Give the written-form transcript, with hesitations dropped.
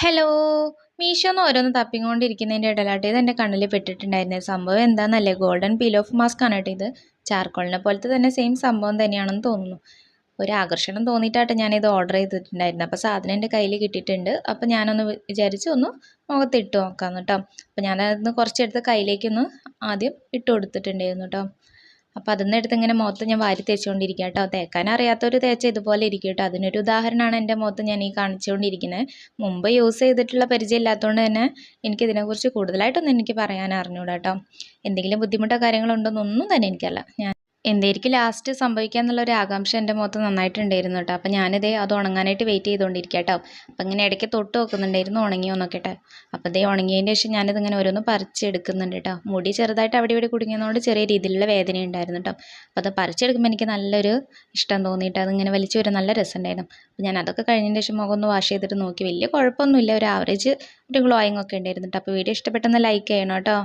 Hello! മീഷോന്ന് ഓരോന്ന് തപ്പിക്കൊണ്ടിരിക്കുന്നതിൻ്റെ ഇടയിലാട്ടോ ഇതെൻ്റെ കണ്ണിൽ പെട്ടിട്ടുണ്ടായിരുന്നത്. സംഭവം എന്താണെന്നല്ലേ, ഗോൾഡൻ പീൽ ഓഫ് മാസ്ക് ആണ് കേട്ടോ ഇത്. ചാർക്കോളിനെ പോലത്തെ തന്നെ സെയിം സംഭവം തന്നെയാണെന്ന് തോന്നുന്നു. ഒരു ആകർഷണം തോന്നിയിട്ടാട്ടോ ഞാനിത് ഓർഡർ ചെയ്തിട്ടുണ്ടായിരുന്നത്. അപ്പോൾ സാധനം എൻ്റെ കയ്യിൽ കിട്ടിയിട്ടുണ്ട്. അപ്പോൾ ഞാനൊന്ന് വിചാരിച്ച് ഒന്ന് മുഖത്തിട്ട് നോക്കാമെന്ന് കേട്ടോ. അപ്പോൾ ഞാനതൊന്ന് കുറച്ചെടുത്ത് കയ്യിലേക്കൊന്ന് ആദ്യം ഇട്ട് കൊടുത്തിട്ടുണ്ടായിരുന്നു കേട്ടോ. അപ്പോൾ അതിൽ നിന്ന് എടുത്ത് ഇങ്ങനെ മുഖത്ത് ഞാൻ വാരി തേച്ചുകൊണ്ടിരിക്കുക കേട്ടോ. തേക്കാൻ അറിയാത്തൊരു തേച്ച ഇതുപോലെ ഇരിക്കും കേട്ടോ. അതിനൊരു ഉദാഹരണമാണ് എൻ്റെ മുഖത്ത് ഞാൻ ഈ കാണിച്ചുകൊണ്ടിരിക്കുന്നത്. മുമ്പ് യൂസ് ചെയ്തിട്ടുള്ള പരിചയം ഇല്ലാത്തതുകൊണ്ട് തന്നെ എനിക്കിതിനെക്കുറിച്ച് കൂടുതലായിട്ടൊന്നും എനിക്ക് പറയാൻ അറിഞ്ഞൂടാ കേട്ടോ. എന്തെങ്കിലും ബുദ്ധിമുട്ടോ കാര്യങ്ങളോ ഉണ്ടോയെന്നൊന്നും തന്നെ എനിക്കല്ല. എന്തായിരിക്കും ലാസ്റ്റ് സംഭവിക്കുക എന്നുള്ളൊരു ആകാംക്ഷ എൻ്റെ മുഖത്ത് നന്നായിട്ടുണ്ടായിരുന്നു കേട്ടോ. അപ്പോൾ ഞാനിതേ അത് ഉണങ്ങാനായിട്ട് വെയിറ്റ് ചെയ്തുകൊണ്ടിരിക്കുക കേട്ടോ. അപ്പോൾ ഇങ്ങനെ ഇടയ്ക്ക് തൊട്ട് നോക്കുന്നുണ്ടായിരുന്നു ഉണങ്ങിയോ എന്നൊക്കെ കേട്ടോ. അപ്പോൾ ഇതേ ഉണങ്ങിയതിൻ്റെ ശേഷം ഞാനിതിങ്ങനെ ഓരോന്ന് പറിച്ചെടുക്കുന്നുണ്ട് കേട്ടോ. മുടി ചെറുതായിട്ട് അവിടെ ഇവിടെ കുടുങ്ങിയതുകൊണ്ട് ചെറിയ രീതിയിലുള്ള വേദന ഉണ്ടായിരുന്നു കേട്ടോ. അപ്പോൾ അത് പറിച്ചെടുക്കുമ്പോൾ എനിക്ക് നല്ലൊരു ഇഷ്ടം തോന്നിയിട്ട് അതിങ്ങനെ വലിച്ചു വരാൻ നല്ല രസമുണ്ടായിരുന്നു. അപ്പോൾ ഞാൻ അതൊക്കെ കഴിഞ്ഞതിന് ശേഷം മുഖം ഒന്ന് വാഷ് ചെയ്തിട്ട് നോക്കി. വലിയ കുഴപ്പമൊന്നുമില്ല, ഒരു ആവറേജ് ഒരു ഗ്ലോയിങ് ഒക്കെ ഉണ്ടായിരുന്നു കേട്ടോ. അപ്പോൾ വീഡിയോ ഇഷ്ടപ്പെട്ടെന്ന് ലൈക്ക് ചെയ്യണം കേട്ടോ.